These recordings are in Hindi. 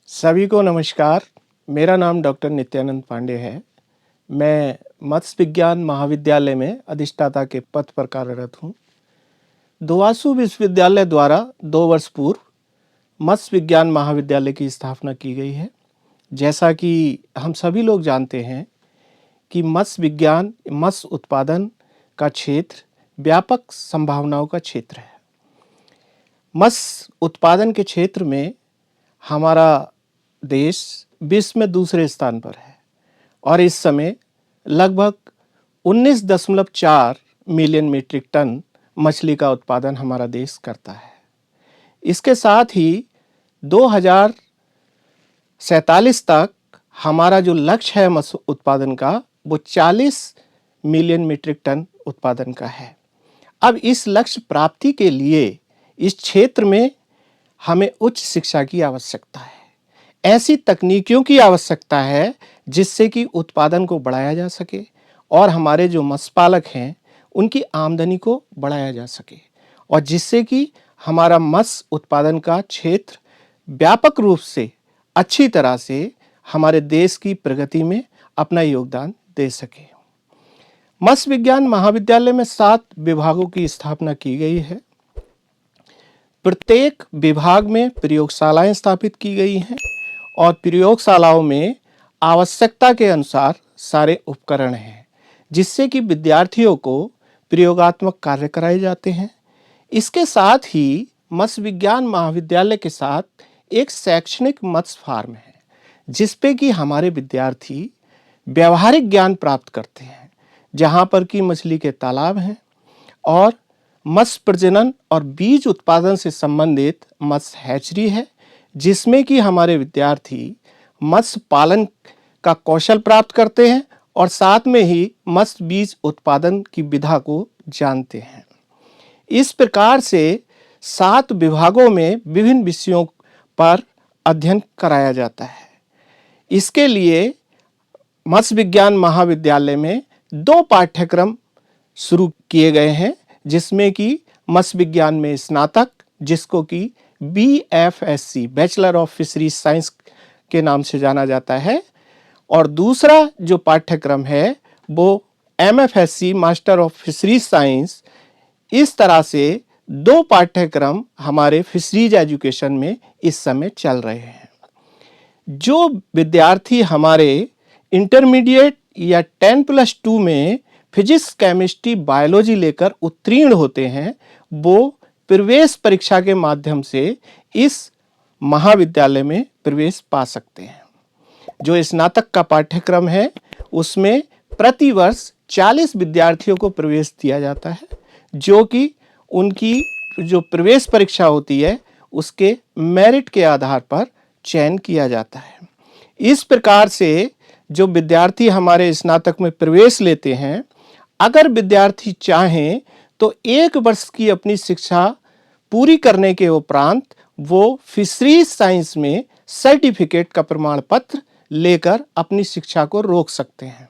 सभी को नमस्कार। मेरा नाम डॉक्टर नित्यानंद पांडे है। मैं मत्स्य विज्ञान महाविद्यालय में अधिष्ठाता के पद पर कार्यरत हूँ। दोवासु विश्वविद्यालय द्वारा 2 वर्ष पूर्व मत्स्य विज्ञान महाविद्यालय की स्थापना की गई है। जैसा कि हम सभी लोग जानते हैं कि मत्स्य विज्ञान, मत्स्य उत्पादन का क्षेत्र व्यापक संभावनाओं का क्षेत्र है। मत्स्य उत्पादन के क्षेत्र में हमारा देश विश्व में दूसरे स्थान पर है और इस समय लगभग 19.4 मिलियन मीट्रिक टन मछली का उत्पादन हमारा देश करता है। इसके साथ ही 2047 तक हमारा जो लक्ष्य है मत्स्य उत्पादन का वो 40 मिलियन मीट्रिक टन उत्पादन का है। अब इस लक्ष्य प्राप्ति के लिए इस क्षेत्र में हमें उच्च शिक्षा की आवश्यकता है। ऐसी तकनीकियों की आवश्यकता है जिससे कि उत्पादन को बढ़ाया जा सके और हमारे जो मत्स्य पालक हैं उनकी आमदनी को बढ़ाया जा सके और जिससे कि हमारा मत्स्य उत्पादन का क्षेत्र व्यापक रूप से अच्छी तरह से हमारे देश की प्रगति में अपना योगदान दे सके। मत्स्य विज्ञान महाविद्यालय में 7 विभागों की स्थापना की गई है। प्रत्येक विभाग में प्रयोगशालाएं स्थापित की गई हैं और प्रयोगशालाओं में आवश्यकता के अनुसार सारे उपकरण हैं जिससे कि विद्यार्थियों को प्रयोगात्मक कार्य कराए जाते हैं। इसके साथ ही मत्स्य विज्ञान महाविद्यालय के साथ एक शैक्षणिक मत्स्य फार्म है जिसपे कि हमारे विद्यार्थी व्यावहारिक ज्ञान प्राप्त करते हैं, जहाँ पर कि मछली के तालाब हैं और मत्स्य प्रजनन और बीज उत्पादन से संबंधित मत्स्य हैचरी है जिसमें कि हमारे विद्यार्थी मत्स्य पालन का कौशल प्राप्त करते हैं और साथ में ही मत्स्य बीज उत्पादन की विधा को जानते हैं। इस प्रकार से 7 विभागों में विभिन्न विषयों पर अध्ययन कराया जाता है। इसके लिए मत्स्य विज्ञान महाविद्यालय में 2 पाठ्यक्रम शुरू किए गए हैं जिसमें कि मत्स्य विज्ञान में स्नातक, जिसको कि BFSC bachelor of fisheries science के नाम से जाना जाता है, और दूसरा जो पाठ्यक्रम है वो MFSC master of fisheries science. इस तरह से 2 पाठ्यक्रम हमारे फिशरीज एजुकेशन में इस समय चल रहे हैं। जो विद्यार्थी हमारे इंटरमीडिएट या 10+2 में फिजिक्स, केमिस्ट्री, बायोलॉजी लेकर उत्तीर्ण होते हैं वो प्रवेश परीक्षा के माध्यम से इस महाविद्यालय में प्रवेश पा सकते हैं। जो स्नातक का पाठ्यक्रम है उसमें प्रति वर्ष 40 विद्यार्थियों को प्रवेश दिया जाता है, जो कि उनकी जो प्रवेश परीक्षा होती है उसके मेरिट के आधार पर चयन किया जाता है। इस प्रकार से जो विद्यार्थी हमारे स्नातक में प्रवेश लेते हैं, अगर विद्यार्थी चाहें तो 1 वर्ष की अपनी शिक्षा पूरी करने के उपरांत वो फिशरीज साइंस में सर्टिफिकेट का प्रमाण पत्र लेकर अपनी शिक्षा को रोक सकते हैं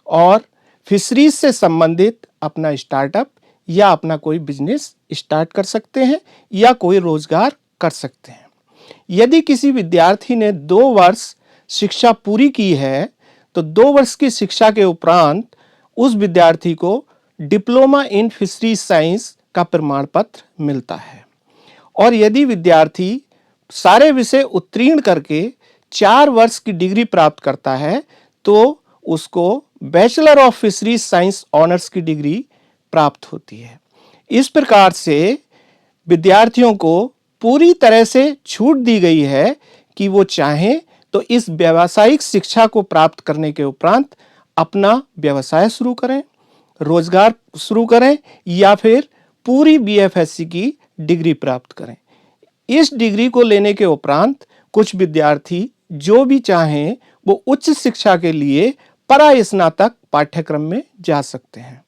और फिशरीज से संबंधित अपना स्टार्टअप या अपना कोई बिजनेस स्टार्ट कर सकते हैं या कोई रोजगार कर सकते हैं। यदि किसी विद्यार्थी ने 2 वर्ष शिक्षा पूरी की है तो 2 वर्ष की शिक्षा के उपरांत उस विद्यार्थी को डिप्लोमा इन फिशरीज साइंस का प्रमाण पत्र मिलता है। और यदि विद्यार्थी सारे विषय उत्तीर्ण करके 4 वर्ष की डिग्री प्राप्त करता है तो उसको bachelor of fisheries science honours की डिग्री प्राप्त होती है। इस प्रकार से विद्यार्थियों को पूरी तरह से छूट दी गई है कि वो चाहें तो इस व्यावसायिक शिक्षा को प्राप्त करने के उपरांत अपना व्यवसाय शुरू करें, रोजगार शुरू करें या फिर पूरी BFSC की डिग्री प्राप्त करें। इस डिग्री को लेने के उपरांत कुछ विद्यार्थी जो भी चाहें वो उच्च शिक्षा के लिए परास्नातक पाठ्यक्रम में जा सकते हैं।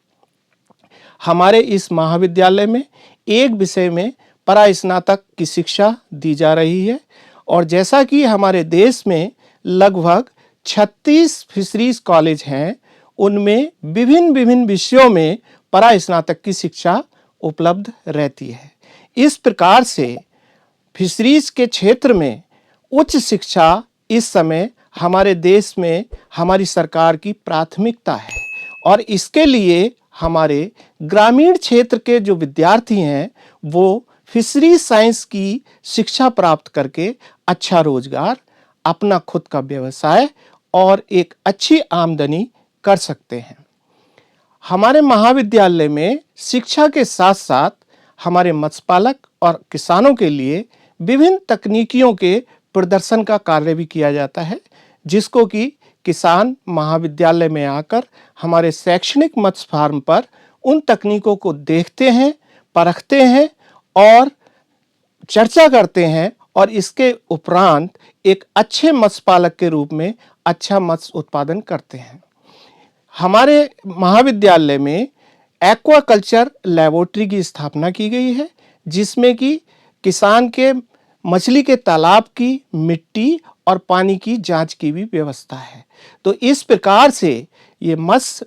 हमारे इस महाविद्यालय में एक विषय में परास्नातक की शिक्षा दी जा रही है और जैसा कि हमारे देश में लगभग 36 फिशरीज कॉलेज हैं, उनमें विभिन्न विषयों में परास्नातक की शिक्षा उपलब्ध रहती है। इस प्रकार से फिशरीज के क्षेत्र में उच्च शिक्षा इस समय हमारे देश में हमारी सरकार की प्राथमिकता है और इसके लिए हमारे ग्रामीण क्षेत्र के जो विद्यार्थी हैं वो फिशरी साइंस की शिक्षा प्राप्त करके अच्छा रोजगार, अपना खुद का व्यवसाय और एक अच्छी आमदनी कर सकते हैं। हमारे महाविद्यालय में शिक्षा के साथ साथ हमारे मत्स्य पालक और किसानों के लिए विभिन्न तकनीकियों के प्रदर्शन का कार्य भी किया जाता है, जिसको कि किसान महाविद्यालय में आकर हमारे शैक्षणिक मत्स्य फार्म पर उन तकनीकों को देखते हैं, परखते हैं और चर्चा करते हैं और इसके उपरांत एक अच्छे मत्स्य पालक के रूप में अच्छा मत्स्य उत्पादन करते हैं। हमारे महाविद्यालय में एक्वाकल्चर लैबोरेटरी की स्थापना की गई है, जिसमें कि किसान के मछली के तालाब की मिट्टी और पानी की जांच की भी व्यवस्था है। तो इस प्रकार से ये मत्स्य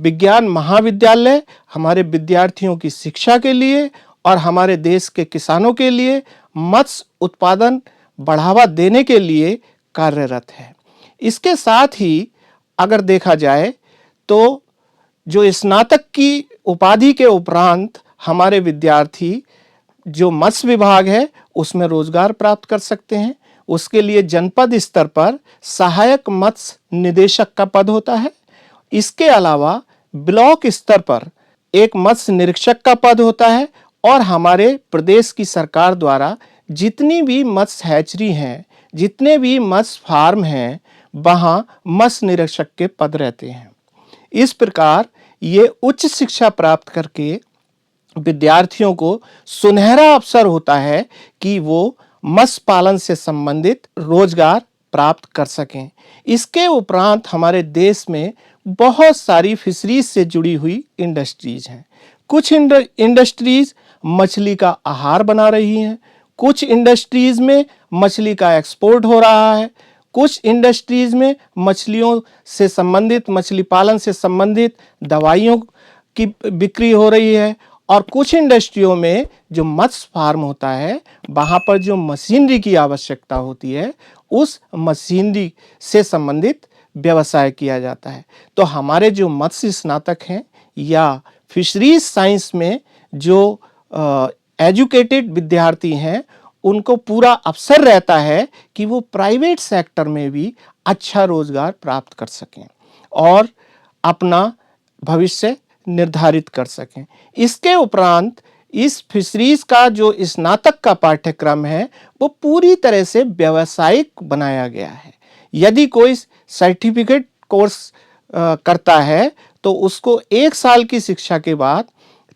विज्ञान महाविद्यालय हमारे विद्यार्थियों की शिक्षा के लिए और हमारे देश के किसानों के लिए मत्स्य उत्पादन बढ़ावा देने के लिए कार्यरत है। इसके साथ ही अगर देखा जाए तो जो स्नातक की उपाधि के उपरांत हमारे विद्यार्थी जो मत्स्य विभाग है उसमें रोजगार प्राप्त कर सकते हैं। उसके लिए जनपद स्तर पर सहायक मत्स्य निदेशक का पद होता है। इसके अलावा ब्लॉक स्तर पर एक मत्स्य निरीक्षक का पद होता है और हमारे प्रदेश की सरकार द्वारा जितनी भी मत्स्य हैचरी हैं, जितने भी मत्स्य फार्म हैं, वहाँ मत्स्य निरीक्षक के पद रहते हैं। इस प्रकार ये उच्च शिक्षा प्राप्त करके विद्यार्थियों को सुनहरा अवसर होता है कि वो मत्स्य पालन से संबंधित रोजगार प्राप्त कर सकें। इसके उपरांत हमारे देश में बहुत सारी फिशरीज से जुड़ी हुई इंडस्ट्रीज हैं। कुछ इंडस्ट्रीज मछली का आहार बना रही हैं, कुछ इंडस्ट्रीज में मछली का एक्सपोर्ट हो रहा है, कुछ इंडस्ट्रीज में मछलियों से संबंधित, मछली पालन से संबंधित दवाइयों की बिक्री हो रही है और कुछ इंडस्ट्रियों में जो मत्स्य फार्म होता है वहाँ पर जो मशीनरी की आवश्यकता होती है उस मशीनरी से संबंधित व्यवसाय किया जाता है। तो हमारे जो मत्स्य स्नातक हैं या फिशरीज साइंस में जो एजुकेटेड विद्यार्थी हैं उनको पूरा अवसर रहता है कि वो प्राइवेट सेक्टर में भी अच्छा रोजगार प्राप्त कर सकें और अपना भविष्य निर्धारित कर सकें। इसके उपरांत इस फिशरीज का जो स्नातक का पाठ्यक्रम है वो पूरी तरह से व्यावसायिक बनाया गया है। यदि कोई सर्टिफिकेट कोर्स करता है तो उसको 1 साल की शिक्षा के बाद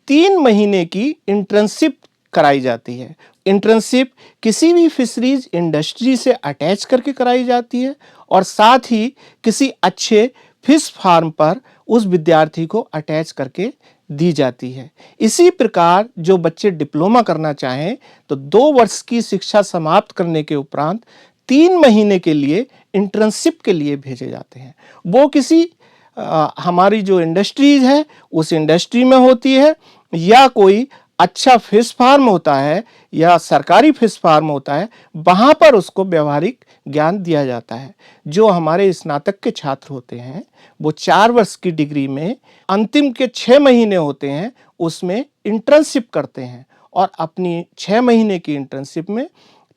3 महीने की इंटर्नशिप कराई जाती है। इंटर्नशिप किसी भी फिशरीज इंडस्ट्री से अटैच करके कराई जाती है और साथ ही किसी अच्छे फिश फार्म पर उस विद्यार्थी को अटैच करके दी जाती है। इसी प्रकार जो बच्चे डिप्लोमा करना चाहें तो 2 वर्ष की शिक्षा समाप्त करने के उपरांत 3 महीने के लिए इंटर्नशिप के लिए भेजे जाते हैं। वो किसी हमारी जो इंडस्ट्रीज है उस इंडस्ट्री में होती है या कोई अच्छा फिश फार्म होता है या सरकारी फिश फार्म होता है, वहाँ पर उसको व्यवहारिक ज्ञान दिया जाता है। जो हमारे स्नातक के छात्र होते हैं वो 4 वर्ष की डिग्री में अंतिम के 6 महीने होते हैं उसमें इंटर्नशिप करते हैं और अपनी 6 महीने की इंटर्नशिप में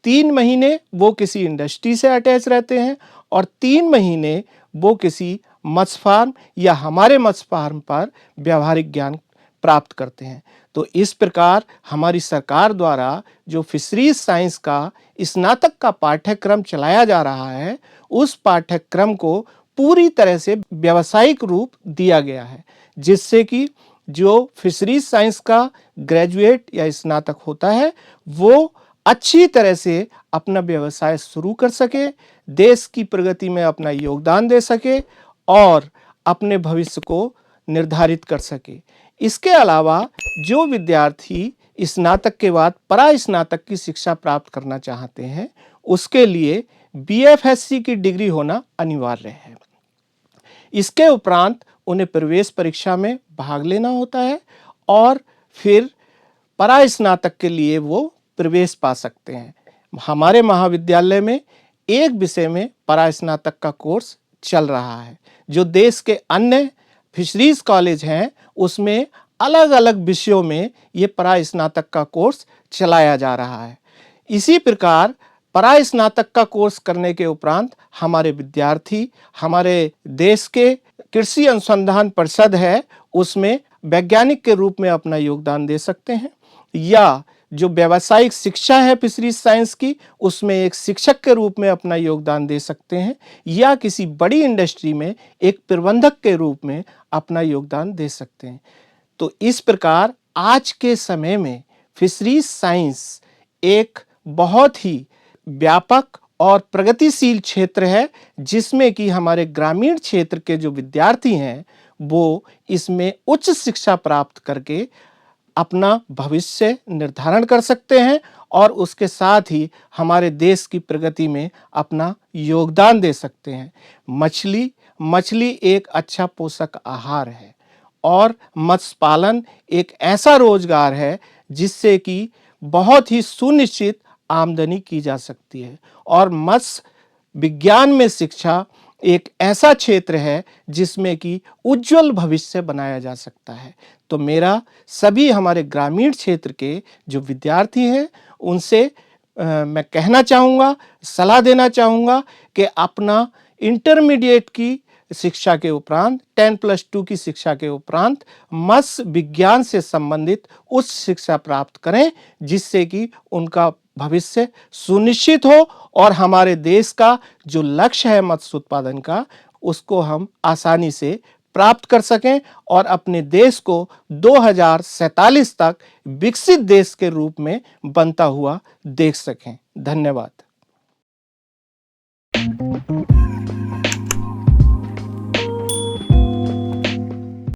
3 महीने वो किसी इंडस्ट्री से अटैच रहते हैं और 3 महीने वो किसी मत्स्य फार्म या हमारे मत्स्य फार्म पर व्यवहारिक ज्ञान प्राप्त करते हैं। तो इस प्रकार हमारी सरकार द्वारा जो फिशरीज साइंस का स्नातक का पाठ्यक्रम चलाया जा रहा है उस पाठ्यक्रम को पूरी तरह से व्यावसायिक रूप दिया गया है, जिससे कि जो फिशरीज साइंस का ग्रेजुएट या स्नातक होता है वो अच्छी तरह से अपना व्यवसाय शुरू कर सके, देश की प्रगति में अपना योगदान दे सके और अपने भविष्य को निर्धारित कर सके। इसके अलावा जो विद्यार्थी स्नातक के बाद परास्नातक की शिक्षा प्राप्त करना चाहते हैं उसके लिए बीएफएससी की डिग्री होना अनिवार्य है। इसके उपरांत उन्हें प्रवेश परीक्षा में भाग लेना होता है और फिर परास्नातक के लिए वो प्रवेश पा सकते हैं। हमारे महाविद्यालय में एक विषय में परास्नातक का कोर्स चल रहा है। जो देश के अन्य फिशरीज कॉलेज हैं उसमें अलग अलग विषयों में ये परास्नातक का कोर्स चलाया जा रहा है। इसी प्रकार परास्नातक का कोर्स करने के उपरांत हमारे विद्यार्थी हमारे देश के कृषि अनुसंधान परिषद है उसमें वैज्ञानिक के रूप में अपना योगदान दे सकते हैं, या जो व्यावसायिक शिक्षा है फिशरीज साइंस की उसमें एक शिक्षक के रूप में अपना योगदान दे सकते हैं, या किसी बड़ी इंडस्ट्री में एक प्रबंधक के रूप में अपना योगदान दे सकते हैं। तो इस प्रकार आज के समय में फिशरीज साइंस एक बहुत ही व्यापक और प्रगतिशील क्षेत्र है, जिसमें कि हमारे ग्रामीण क्षेत्र के जो विद्यार्थी हैं वो इसमें उच्च शिक्षा प्राप्त करके अपना भविष्य निर्धारण कर सकते हैं और उसके साथ ही हमारे देश की प्रगति में अपना योगदान दे सकते हैं। मछली एक अच्छा पोषक आहार है और मत्स्य पालन एक ऐसा रोजगार है जिससे कि बहुत ही सुनिश्चित आमदनी की जा सकती है, और मत्स्य विज्ञान में शिक्षा एक ऐसा क्षेत्र है जिसमें कि उज्जवल भविष्य बनाया जा सकता है। तो मेरा सभी हमारे ग्रामीण क्षेत्र के जो विद्यार्थी हैं उनसे मैं कहना चाहूँगा, सलाह देना चाहूँगा कि अपना इंटरमीडिएट की शिक्षा के उपरांत 10+2 की शिक्षा के उपरांत मत्स्य विज्ञान से संबंधित उच्च शिक्षा प्राप्त करें, जिससे कि उनका भविष्य सुनिश्चित हो और हमारे देश का जो लक्ष्य है मत्स्य उत्पादन का उसको हम आसानी से प्राप्त कर सकें और अपने देश को 2047 तक विकसित देश के रूप में बनता हुआ देख सकें। धन्यवाद।